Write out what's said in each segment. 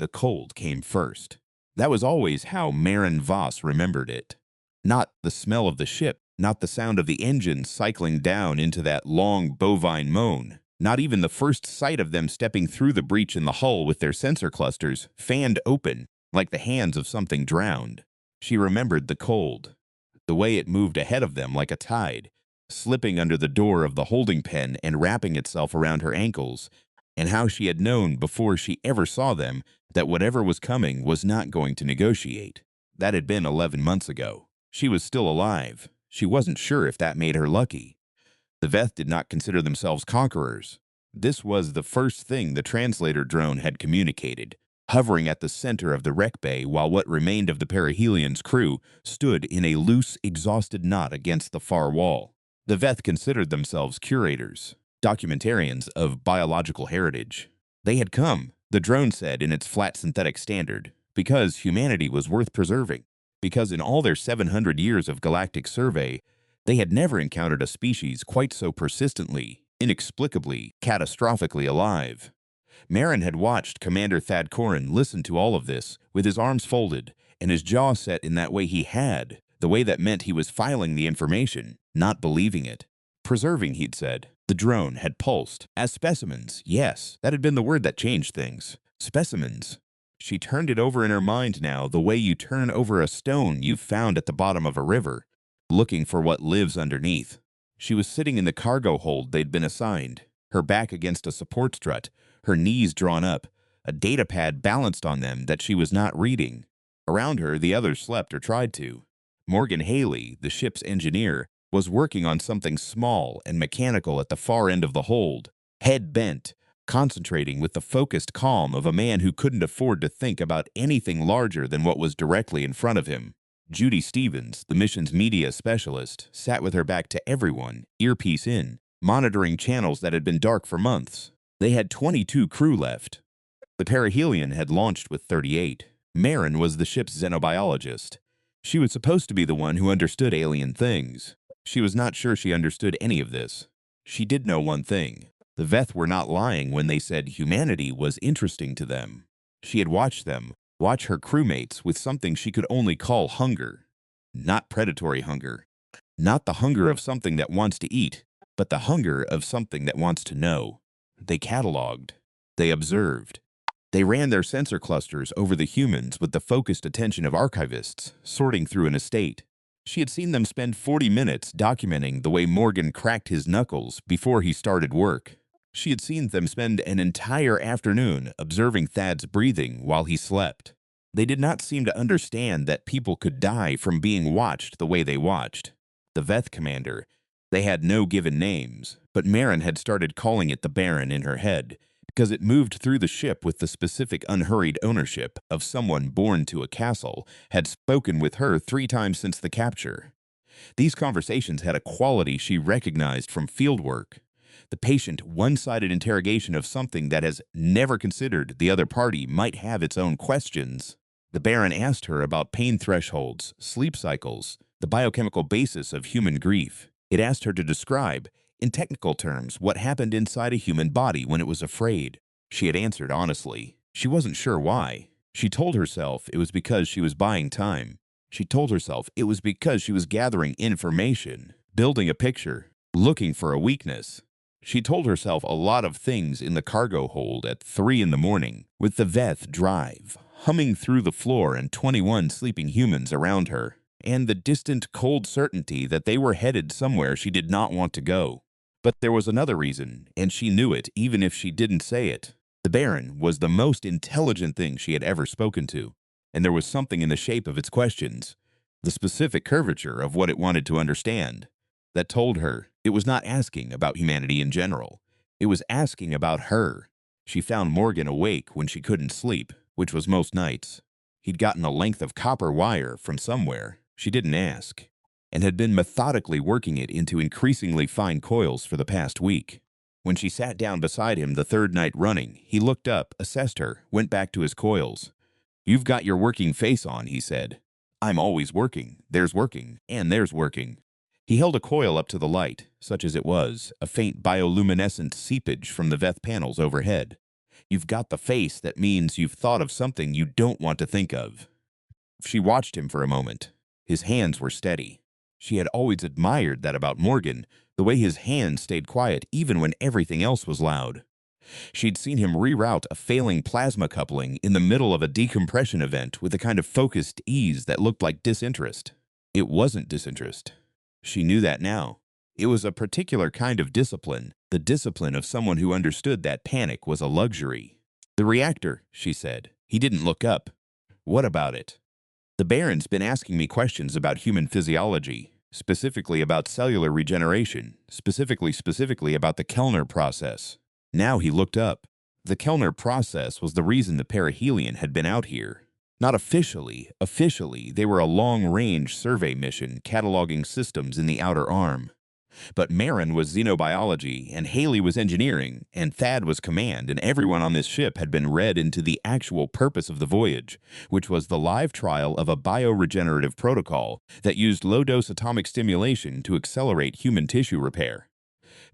the cold came first. That was always how Marin Voss remembered it. Not the smell of the ship, not the sound of the engine cycling down into that long bovine moan, not even the first sight of them stepping through the breach in the hull with their sensor clusters fanned open like the hands of something drowned. She remembered the cold, the way it moved ahead of them like a tide, slipping under the door of the holding pen and wrapping itself around her ankles, and how she had known before she ever saw them that whatever was coming was not going to negotiate. That had been 11 months ago. She was still alive. She wasn't sure if that made her lucky. The Veth did not consider themselves conquerors. This was the first thing the translator drone had communicated, hovering at the center of the wreck bay while what remained of the perihelion's crew stood in a loose, exhausted knot against the far wall. The Veth considered themselves curators, documentarians of biological heritage. They had come, the drone said in its flat synthetic standard, because humanity was worth preserving, because in all their 700 years of galactic survey, they had never encountered a species quite so persistently, inexplicably, catastrophically alive. Marin had watched Commander Thad Corin listen to all of this with his arms folded and his jaw set in that way he had, the way that meant he was filing the information, not believing it. Preserving, he'd said. The drone had pulsed. As specimens, yes, that had been the word that changed things. Specimens. She turned it over in her mind now the way you turn over a stone you've found at the bottom of a river, looking for what lives underneath. She was sitting in the cargo hold they'd been assigned, her back against a support strut, her knees drawn up, a data pad balanced on them that she was not reading. Around her, the others slept or tried to. Morgan Haley, the ship's engineer, was working on something small and mechanical at the far end of the hold, head bent, concentrating with the focused calm of a man who couldn't afford to think about anything larger than what was directly in front of him. Judy Stevens, the mission's media specialist, sat with her back to everyone, earpiece in, monitoring channels that had been dark for months. They had 22 crew left. The perihelion had launched with 38. Marin was the ship's xenobiologist. She was supposed to be the one who understood alien things. She was not sure she understood any of this. She did know one thing. The Veth were not lying when they said humanity was interesting to them. She had watched them, watch her crewmates with something she could only call hunger. Not predatory hunger. Not the hunger of something that wants to eat, but the hunger of something that wants to know. They catalogued. They observed. They ran their sensor clusters over the humans with the focused attention of archivists, sorting through an estate. She had seen them spend 40 minutes documenting the way Morgan cracked his knuckles before he started work. She had seen them spend an entire afternoon observing Thad's breathing while he slept. They did not seem to understand that people could die from being watched the way they watched. The Veth commander, they had no given names, but Marin had started calling it the Baron in her head, because it moved through the ship with the specific unhurried ownership of someone born to a castle, had spoken with her 3 times since the capture. These conversations had a quality she recognized from fieldwork. The patient, one-sided interrogation of something that has never considered the other party might have its own questions. The Baron asked her about pain thresholds, sleep cycles, the biochemical basis of human grief. It asked her to describe, in technical terms, what happened inside a human body when it was afraid. She had answered honestly. She wasn't sure why. She told herself it was because she was buying time. She told herself it was because she was gathering information, building a picture, looking for a weakness. She told herself a lot of things in the cargo hold at 3 in the morning, with the Veth drive, humming through the floor and 21 sleeping humans around her, and the distant, cold certainty that they were headed somewhere she did not want to go. But there was another reason, and she knew it even if she didn't say it. The Baron was the most intelligent thing she had ever spoken to, and there was something in the shape of its questions, the specific curvature of what it wanted to understand, that told her it was not asking about humanity in general. It was asking about her. She found Morgan awake when she couldn't sleep, which was most nights. He'd gotten a length of copper wire from somewhere, she didn't ask, and had been methodically working it into increasingly fine coils for the past week. When she sat down beside him the 3rd night running, he looked up, assessed her, went back to his coils. "You've got your working face on," he said. "I'm always working. There's working, and there's working." He held a coil up to the light, such as it was, a faint bioluminescent seepage from the Veth panels overhead. You've got the face that means you've thought of something you don't want to think of. She watched him for a moment. His hands were steady. She had always admired that about Morgan, the way his hands stayed quiet even when everything else was loud. She'd seen him reroute a failing plasma coupling in the middle of a decompression event with a kind of focused ease that looked like disinterest. It wasn't disinterest. She knew that now. It was a particular kind of discipline, the discipline of someone who understood that panic was a luxury. "The reactor," she said. He didn't look up. "What about it?" "The Baron's been asking me questions about human physiology, specifically about cellular regeneration, specifically about the Kellner process." Now he looked up. The Kellner process was the reason the perihelion had been out here. Not officially. Officially, they were a long-range survey mission cataloging systems in the outer arm. But Marin was xenobiology, and Haley was engineering, and Thad was command, and everyone on this ship had been read into the actual purpose of the voyage, which was the live trial of a bioregenerative protocol that used low-dose atomic stimulation to accelerate human tissue repair.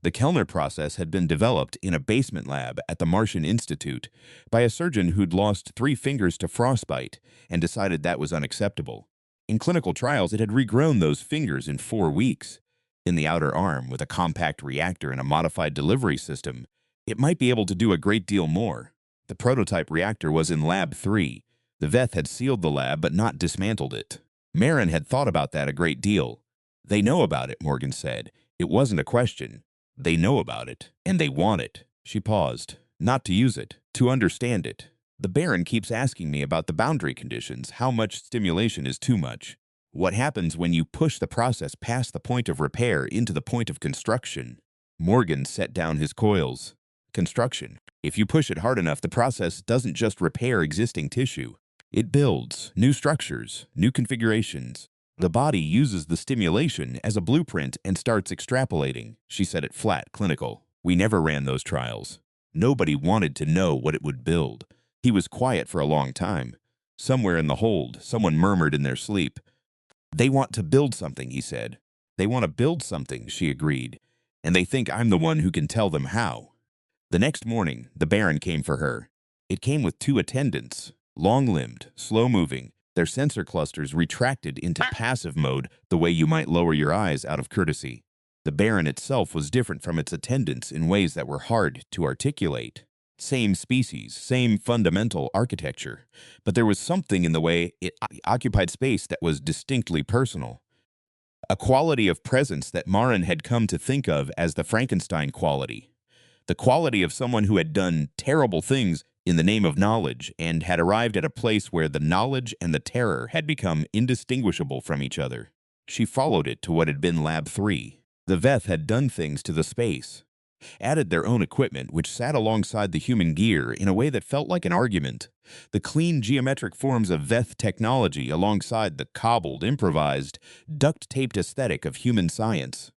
The Kellner process had been developed in a basement lab at the Martian Institute by a surgeon who'd lost 3 fingers to frostbite and decided that was unacceptable. In clinical trials, it had regrown those fingers in 4 weeks. In the outer arm, with a compact reactor and a modified delivery system, it might be able to do a great deal more. The prototype reactor was in Lab 3. The Veth had sealed the lab but not dismantled it. Marin had thought about that a great deal. "They know about it," Morgan said. "It wasn't a question. They know about it, and they want it." She paused. "Not to use it, to understand it. The Baron keeps asking me about the boundary conditions, how much stimulation is too much. What happens when you push the process past the point of repair into the point of construction?" Morgan set down his coils. "Construction. If you push it hard enough, the process doesn't just repair existing tissue. It builds new structures, new configurations. The body uses the stimulation as a blueprint and starts extrapolating." She said it flat, clinical. "We never ran those trials. Nobody wanted to know what it would build." He was quiet for a long time. Somewhere in the hold, someone murmured in their sleep. "They want to build something," he said. "They want to build something," she agreed. "And they think I'm the one who can tell them how." The next morning, the Baron came for her. It came with 2 attendants, long-limbed, slow-moving, their sensor clusters retracted into passive mode the way you might lower your eyes out of courtesy. The Baron itself was different from its attendants in ways that were hard to articulate. Same species, same fundamental architecture, but there was something in the way it occupied space that was distinctly personal. A quality of presence that Marin had come to think of as the Frankenstein quality. The quality of someone who had done terrible things in the name of knowledge and had arrived at a place where the knowledge and the terror had become indistinguishable from each other. She followed it to what had been Lab 3. The Veth had done things to the space, added their own equipment which sat alongside the human gear in a way that felt like an argument. The clean geometric forms of Veth technology alongside the cobbled, improvised, duct-taped aesthetic of human science.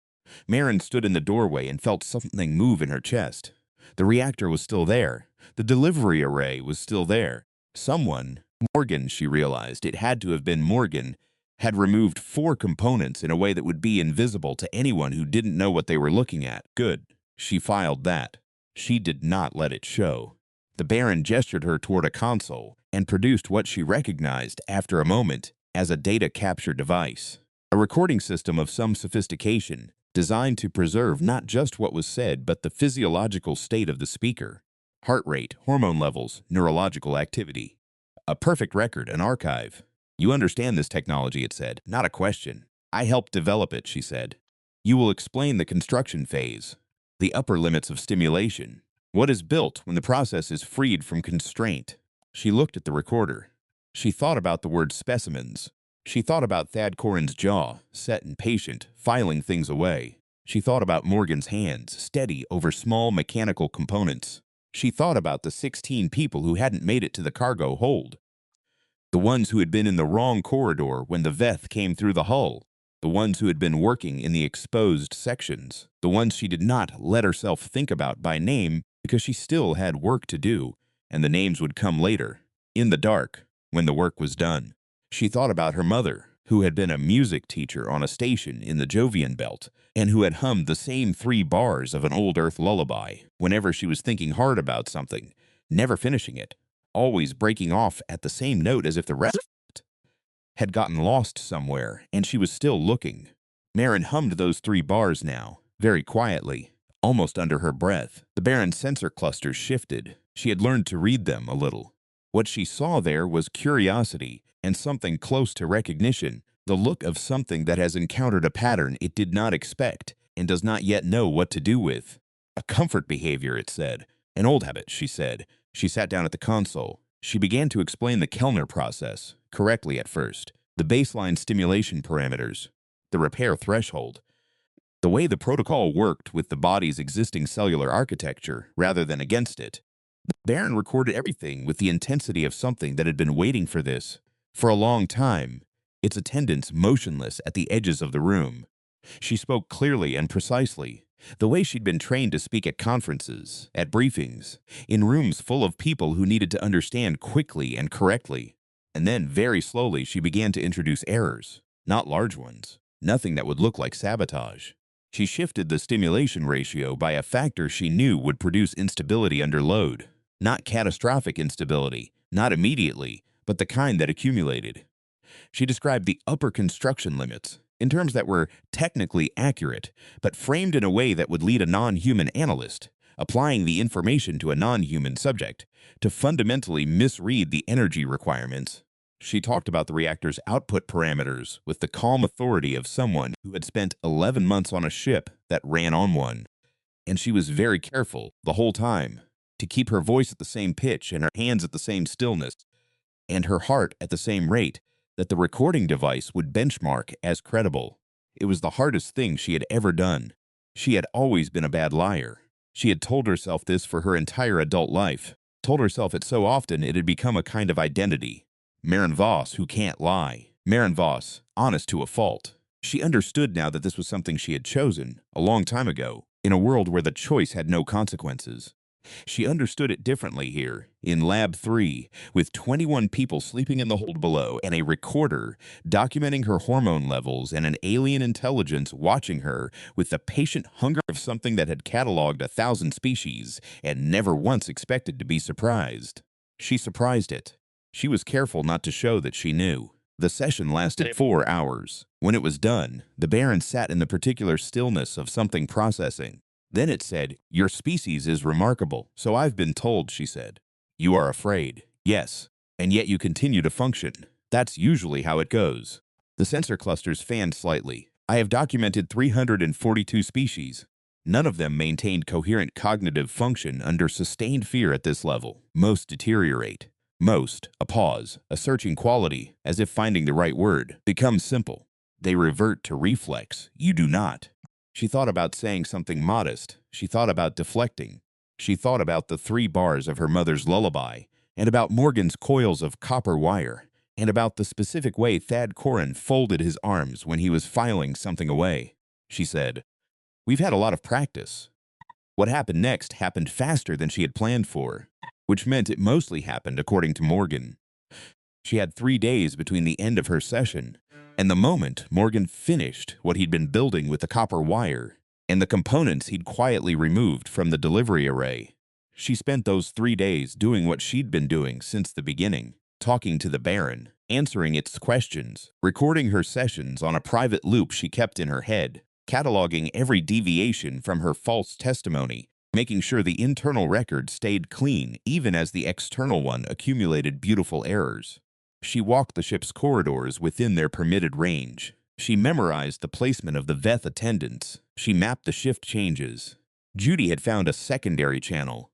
Marin stood in the doorway and felt something move in her chest. The reactor was still there. The delivery array was still there. Someone, Morgan, she realized, it had to have been Morgan, had removed 4 components in a way that would be invisible to anyone who didn't know what they were looking at. Good. She filed that. She did not let it show. The Baron gestured her toward a console and produced what she recognized after a moment as a data capture device. A recording system of some sophistication, designed to preserve not just what was said, but the physiological state of the speaker. Heart rate, hormone levels, neurological activity. A perfect record, an archive. "You understand this technology," it said. "Not a question. I helped develop it," she said. "You will explain the construction phase. The upper limits of stimulation. What is built when the process is freed from constraint." She looked at the recorder. She thought about the word specimens. She thought about Thad Corin's jaw, set and patient, filing things away. She thought about Morgan's hands, steady over small mechanical components. She thought about the 16 people who hadn't made it to the cargo hold. The ones who had been in the wrong corridor when the Veth came through the hull. The ones who had been working in the exposed sections. The ones she did not let herself think about by name because she still had work to do, and the names would come later, in the dark, when the work was done. She thought about her mother, who had been a music teacher on a station in the Jovian belt, and who had hummed the same 3 bars of an old Earth lullaby whenever she was thinking hard about something, never finishing it, always breaking off at the same note as if the rest had gotten lost somewhere, and she was still looking. Marin hummed those 3 bars now, very quietly, almost under her breath. The Baron's sensor clusters shifted. She had learned to read them a little. What she saw there was curiosity and something close to recognition, the look of something that has encountered a pattern it did not expect and does not yet know what to do with. A comfort behavior, it said. An old habit, she said. She sat down at the console. She began to explain the Kellner process, correctly at first, the baseline stimulation parameters, the repair threshold, the way the protocol worked with the body's existing cellular architecture rather than against it. The Baron recorded everything with the intensity of something that had been waiting for this for a long time, its attendants motionless at the edges of the room. She spoke clearly and precisely, the way she'd been trained to speak at conferences, at briefings, in rooms full of people who needed to understand quickly and correctly. And then, very slowly, she began to introduce errors, not large ones, nothing that would look like sabotage. She shifted the stimulation ratio by a factor she knew would produce instability under load. Not catastrophic instability, not immediately, but the kind that accumulated. She described the upper construction limits in terms that were technically accurate, but framed in a way that would lead a non-human analyst, applying the information to a non-human subject, to fundamentally misread the energy requirements. She talked about the reactor's output parameters with the calm authority of someone who had spent 11 months on a ship that ran on one. And she was very careful, the whole time, to keep her voice at the same pitch and her hands at the same stillness, and her heart at the same rate, that the recording device would benchmark as credible. It was the hardest thing she had ever done. She had always been a bad liar. She had told herself this for her entire adult life, told herself it so often it had become a kind of identity. Marin Voss, who can't lie. Marin Voss, honest to a fault. She understood now that this was something she had chosen, a long time ago, in a world where the choice had no consequences. She understood it differently here, in Lab 3, with 21 people sleeping in the hold below and a recorder documenting her hormone levels and an alien intelligence watching her with the patient hunger of something that had catalogued 1,000 species and never once expected to be surprised. She surprised it. She was careful not to show that she knew. The session lasted 4 hours. When it was done, the Baron sat in the particular stillness of something processing. Then it said, "Your species is remarkable, so I've been told," she said. "You are afraid, yes, and yet you continue to function. That's usually how it goes." The sensor clusters fanned slightly. "I have documented 342 species. None of them maintained coherent cognitive function under sustained fear at this level. Most deteriorate. Most, a pause, a searching quality, as if finding the right word, becomes simple. They revert to reflex. You do not." She thought about saying something modest. She thought about deflecting. She thought about the 3 bars of her mother's lullaby, and about Morgan's coils of copper wire, and about the specific way Thad Corin folded his arms when he was filing something away. She said, "We've had a lot of practice." What happened next happened faster than she had planned for, which meant it mostly happened according to Morgan. She had 3 days between the end of her session and the moment Morgan finished what he'd been building with the copper wire and the components he'd quietly removed from the delivery array. She spent those 3 days doing what she'd been doing since the beginning, talking to the Baron, answering its questions, recording her sessions on a private loop she kept in her head, cataloging every deviation from her false testimony, making sure the internal record stayed clean even as the external one accumulated beautiful errors. She walked the ship's corridors within their permitted range. She memorized the placement of the Veth attendants. She mapped the shift changes. Judy had found a secondary channel.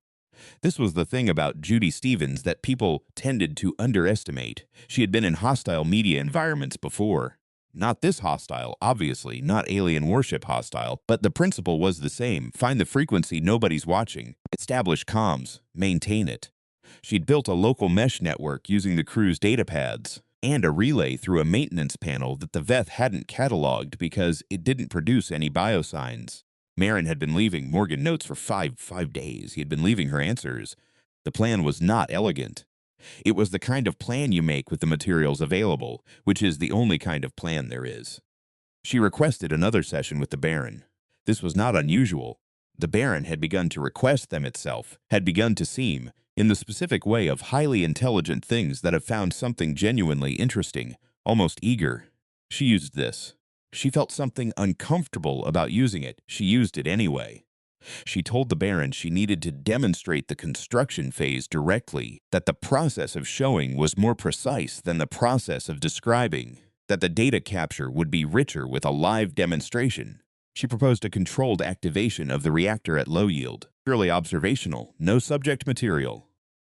This was the thing about Judy Stevens that people tended to underestimate. She had been in hostile media environments before. Not this hostile, obviously, not alien warship hostile, but the principle was the same. Find the frequency nobody's watching, establish comms, maintain it. She'd built a local mesh network using the crew's datapads, and a relay through a maintenance panel that the Veth hadn't cataloged because it didn't produce any biosigns. Marin had been leaving Morgan notes for five days. He had been leaving her answers. The plan was not elegant. It was the kind of plan you make with the materials available, which is the only kind of plan there is. She requested another session with the Baron. This was not unusual. The Baron had begun to request them itself, had begun to seem, in the specific way of highly intelligent things that have found something genuinely interesting, almost eager. She used this. She felt something uncomfortable about using it. She used it anyway. She told the Baron she needed to demonstrate the construction phase directly, that the process of showing was more precise than the process of describing, that the data capture would be richer with a live demonstration. She proposed a controlled activation of the reactor at low yield, purely observational, no subject material.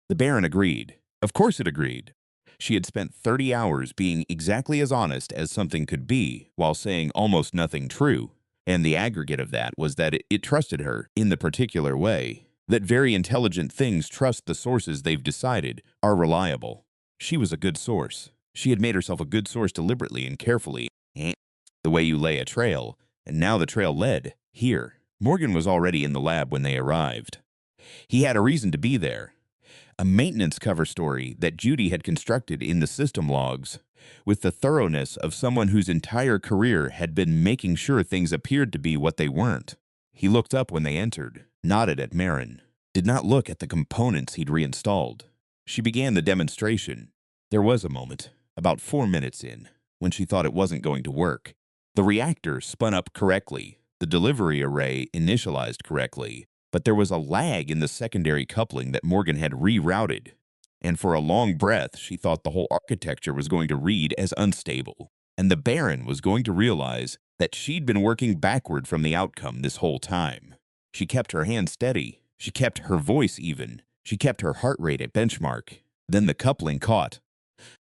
The Baron agreed. Of course it agreed. She had spent 30 hours being exactly as honest as something could be while saying almost nothing true. And the aggregate of that was that it trusted her in the particular way, that very intelligent things trust the sources they've decided are reliable. She was a good source. She had made herself a good source deliberately and carefully, the way you lay a trail, and now the trail led here. Morgan was already in the lab when they arrived. He had a reason to be there. A maintenance cover story that Judy had constructed in the system logs, with the thoroughness of someone whose entire career had been making sure things appeared to be what they weren't. He looked up when they entered, nodded at Marin, did not look at the components he'd reinstalled. She began the demonstration. There was a moment, about 4 minutes in, when she thought it wasn't going to work. The reactor spun up correctly, the delivery array initialized correctly, but there was a lag in the secondary coupling that Morgan had rerouted. And for a long breath, she thought the whole architecture was going to read as unstable. And the Baron was going to realize that she'd been working backward from the outcome this whole time. She kept her hand steady. She kept her voice even. She kept her heart rate at benchmark. Then the coupling caught.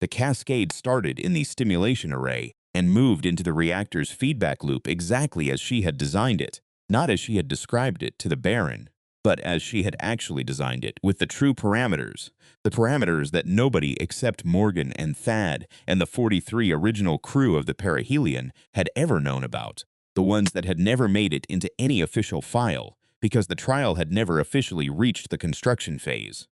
The cascade started in the stimulation array and moved into the reactor's feedback loop exactly as she had designed it, not as she had described it to the Baron, but as she had actually designed it, with the true parameters, the parameters that nobody except Morgan and Thad and the 43 original crew of the perihelion had ever known about, the ones that had never made it into any official file, because the trial had never officially reached the construction phase.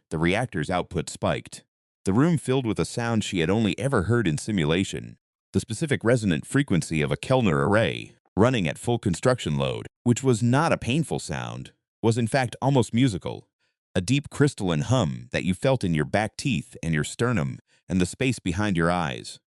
The reactor's output spiked. The room filled with a sound she had only ever heard in simulation, the specific resonant frequency of a Kellner array, running at full construction load, which was not a painful sound, was in fact almost musical, a deep crystalline hum that you felt in your back teeth and your sternum and the space behind your eyes.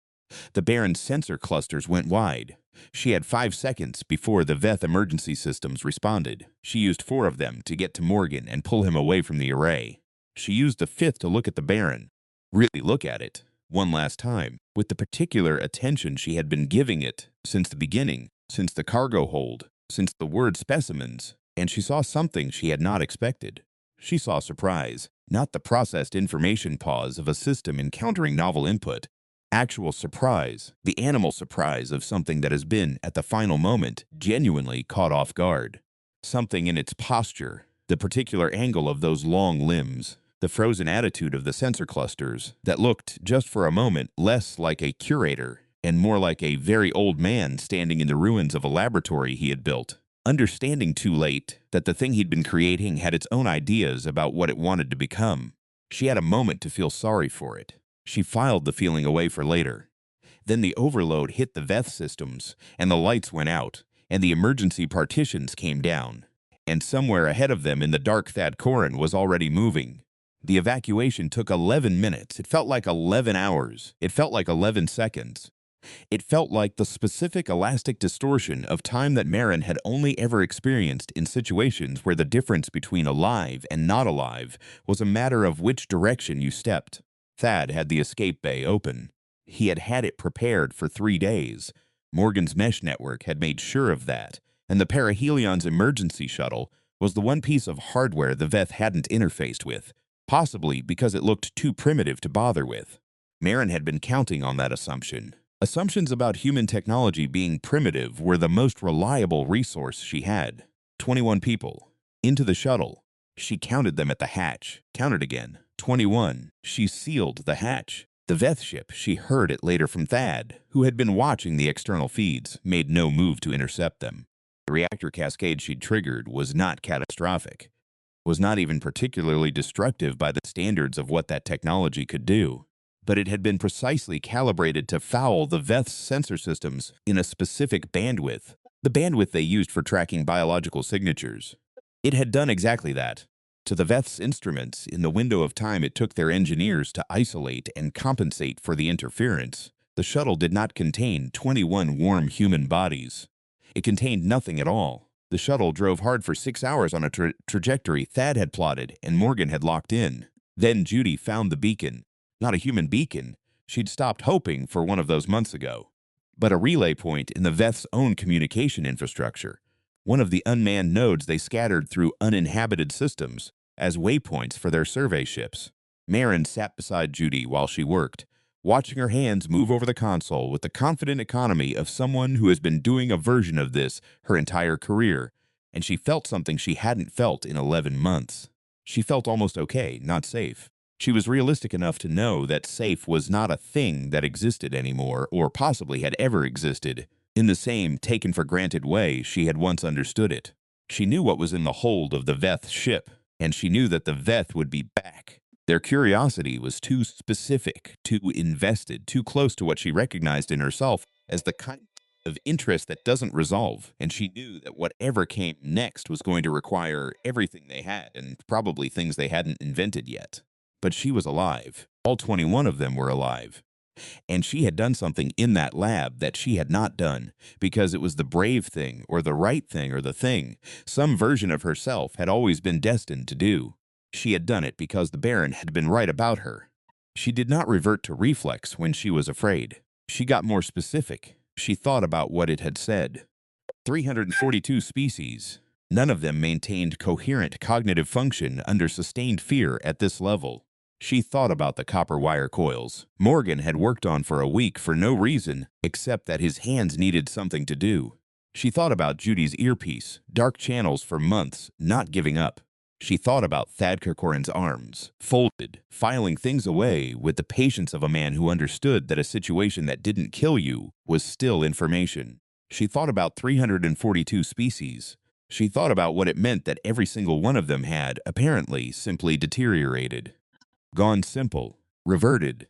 The Baron's sensor clusters went wide. She had 5 seconds before the Veth emergency systems responded. She used 4 of them to get to Morgan and pull him away from the array. She used the 5th to look at the Baron, really look at it, one last time, with the particular attention she had been giving it since the beginning, since the cargo hold, since the word specimens, and she saw something she had not expected. She saw surprise, not the processed information pause of a system encountering novel input. Actual surprise, the animal surprise of something that has been, at the final moment, genuinely caught off guard. Something in its posture, the particular angle of those long limbs, the frozen attitude of the sensor clusters that looked, just for a moment, less like a curator and more like a very old man standing in the ruins of a laboratory he had built, understanding too late that the thing he'd been creating had its own ideas about what it wanted to become. She had a moment to feel sorry for it. She filed the feeling away for later. Then the overload hit the Veth systems, and the lights went out, and the emergency partitions came down. And somewhere ahead of them in the dark Thad Corin was already moving. The evacuation took 11 minutes. It felt like 11 hours. It felt like 11 seconds. It felt like the specific elastic distortion of time that Marin had only ever experienced in situations where the difference between alive and not alive was a matter of which direction you stepped. Thad had the escape bay open. He had had it prepared for 3 days. Morgan's mesh network had made sure of that, and the perihelion's emergency shuttle was the one piece of hardware the Veth hadn't interfaced with, possibly because it looked too primitive to bother with. Marin had been counting on that assumption. Assumptions about human technology being primitive were the most reliable resource she had. 21 people. Into the shuttle. She counted them at the hatch. Counted again. 21. She sealed the hatch. The Veth ship, she heard it later from Thad, who had been watching the external feeds, made no move to intercept them. The reactor cascade she'd triggered was not catastrophic, was not even particularly destructive by the standards of what that technology could do. But it had been precisely calibrated to foul the Veth's sensor systems in a specific bandwidth, the bandwidth they used for tracking biological signatures. It had done exactly that. To the Veth's instruments, in the window of time it took their engineers to isolate and compensate for the interference, the shuttle did not contain 21 warm human bodies. It contained nothing at all. The shuttle drove hard for 6 hours on a trajectory Thad had plotted and Morgan had locked in. Then Judy found the beacon. Not a human beacon. She'd stopped hoping for one of those months ago. But a relay point in the Veth's own communication infrastructure. One of the unmanned nodes they scattered through uninhabited systems as waypoints for their survey ships. Marin sat beside Judy while she worked, watching her hands move over the console with the confident economy of someone who has been doing a version of this her entire career, and she felt something she hadn't felt in 11 months. She felt almost okay, not safe. She was realistic enough to know that safe was not a thing that existed anymore or possibly had ever existed, in the same taken-for-granted way she had once understood it. She knew what was in the hold of the Veth ship, and she knew that the Veth would be back. Their curiosity was too specific, too invested, too close to what she recognized in herself as the kind of interest that doesn't resolve, and she knew that whatever came next was going to require everything they had and probably things they hadn't invented yet. But she was alive. All 21 of them were alive. And she had done something in that lab that she had not done because it was the brave thing or the right thing or the thing some version of herself had always been destined to do. She had done it because the Baron had been right about her. She did not revert to reflex when she was afraid. She got more specific. She thought about what it had said. 342 species. None of them maintained coherent cognitive function under sustained fear at this level. She thought about the copper wire coils Morgan had worked on for a week for no reason except that his hands needed something to do. She thought about Judy's earpiece, dark channels for months, not giving up. She thought about Thad Kirkoran's arms, folded, filing things away with the patience of a man who understood that a situation that didn't kill you was still information. She thought about 342 species. She thought about what it meant that every single one of them had, apparently, simply deteriorated. Gone simple, reverted.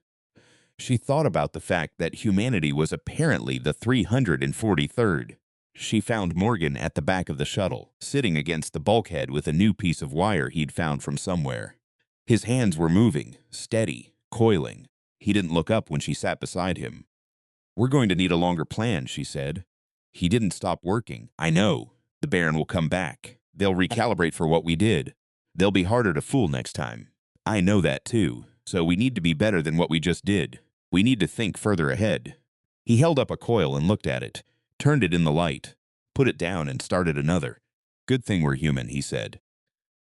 She thought about the fact that humanity was apparently the 343rd. She found Morgan at the back of the shuttle, sitting against the bulkhead with a new piece of wire he'd found from somewhere. His hands were moving, steady, coiling. He didn't look up when she sat beside him. "We're going to need a longer plan," she said. He didn't stop working. "I know. The Baron will come back. They'll recalibrate for what we did. They'll be harder to fool next time. I know that too, so we need to be better than what we just did. We need to think further ahead." He held up a coil and looked at it, turned it in the light, put it down and started another. "Good thing we're human," he said.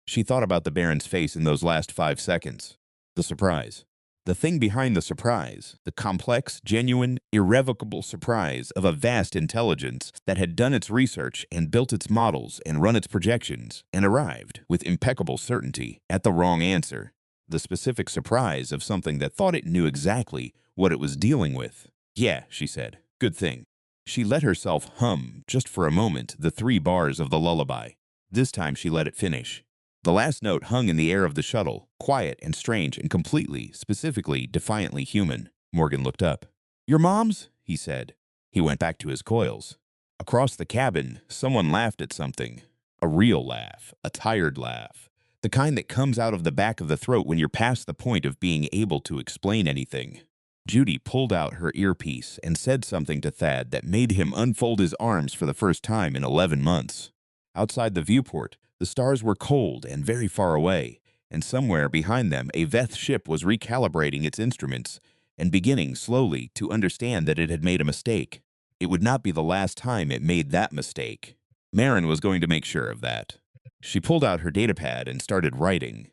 She thought about the Baron's face in those last 5 seconds. The surprise. The thing behind the surprise, the complex, genuine, irrevocable surprise of a vast intelligence that had done its research and built its models and run its projections and arrived, with impeccable certainty, at the wrong answer. The specific surprise of something that thought it knew exactly what it was dealing with. "Yeah," she said. "Good thing." She let herself hum, just for a moment, the 3 bars of the lullaby. This time she let it finish. The last note hung in the air of the shuttle, quiet and strange and completely, specifically, defiantly human. Morgan looked up. "Your mom's?" he said. He went back to his coils. Across the cabin, someone laughed at something. A real laugh, a tired laugh. The kind that comes out of the back of the throat when you're past the point of being able to explain anything. Judy pulled out her earpiece and said something to Thad that made him unfold his arms for the first time in 11 months. Outside the viewport, the stars were cold and very far away, and somewhere behind them a Veth ship was recalibrating its instruments and beginning slowly to understand that it had made a mistake. It would not be the last time it made that mistake. Marin was going to make sure of that. She pulled out her datapad and started writing.